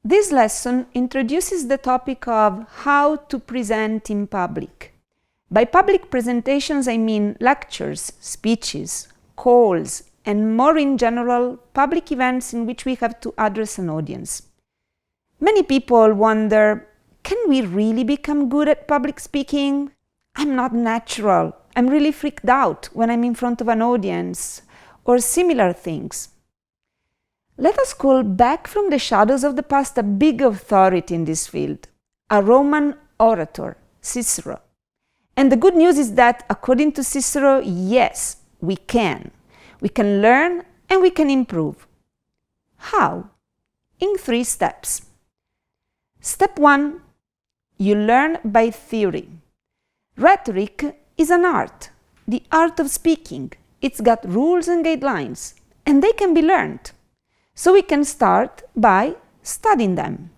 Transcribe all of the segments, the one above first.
This lesson introduces the topic of how to present in public. By public presentations, I mean lectures, speeches, calls, and more in general, public events in which we have to address an audience. Many people wonder, can we really become good at public speaking? I'm not natural. I'm really freaked out when I'm in front of an audience, or similar things. Let us call back from the shadows of the past a big authority in this field, a Roman orator, Cicero. And the good news is that, according to Cicero, yes, we can. We can learn and we can improve. How? In 3 steps. Step 1, you learn by theory. Rhetoric is an art, the art of speaking. It's got rules and guidelines, and they can be learned. So we can start by studying them.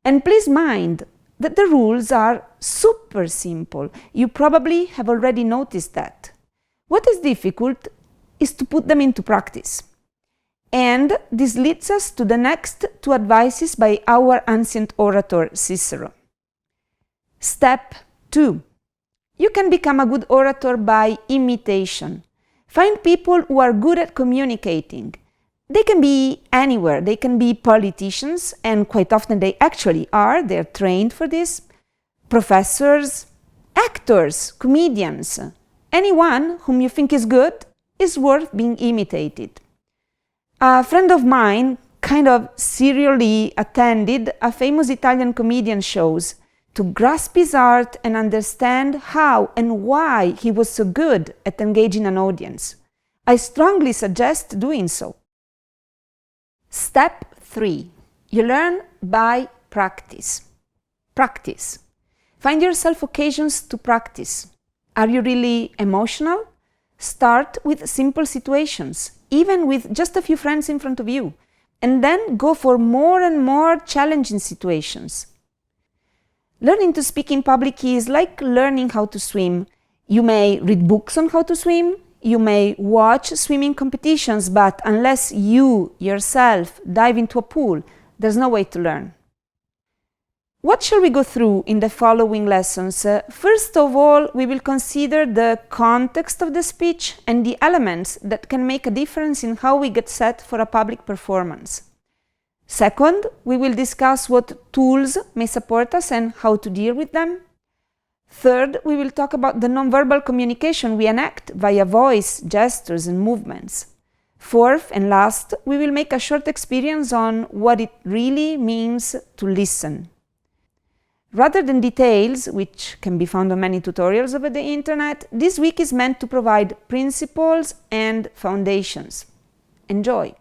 And please mind that the rules are super simple. You probably have already noticed that. What is difficult is to put them into practice. And this leads us to the next 2 advices by our ancient orator Cicero. Step 2. You can become a good orator by imitation. Find people who are good at communicating. They can be anywhere. They can be politicians, and quite often they actually are. They're trained for this. Professors, actors, comedians. Anyone whom you think is good is worth being imitated. A friend of mine kind of serially attended a famous Italian comedian shows to grasp his art and understand how and why he was so good at engaging an audience. I strongly suggest doing so. Step 3. You learn by practice. Practice. Find yourself occasions to practice. Are you really emotional? Start with simple situations, even with just a few friends in front of you, and then go for more and more challenging situations. Learning to speak in public is like learning how to swim. You may read books on how to swim, you may watch swimming competitions, but unless you yourself dive into a pool, there's no way to learn. What shall we go through in the following lessons? First of all, we will consider the context of the speech and the elements that can make a difference in how we get set for a public performance. Second, we will discuss what tools may support us and how to deal with them. Third, we will talk about the nonverbal communication we enact via voice, gestures, and movements. Fourth and last, we will make a short experience on what it really means to listen. Rather than details, which can be found on many tutorials over the internet, this week is meant to provide principles and foundations. Enjoy!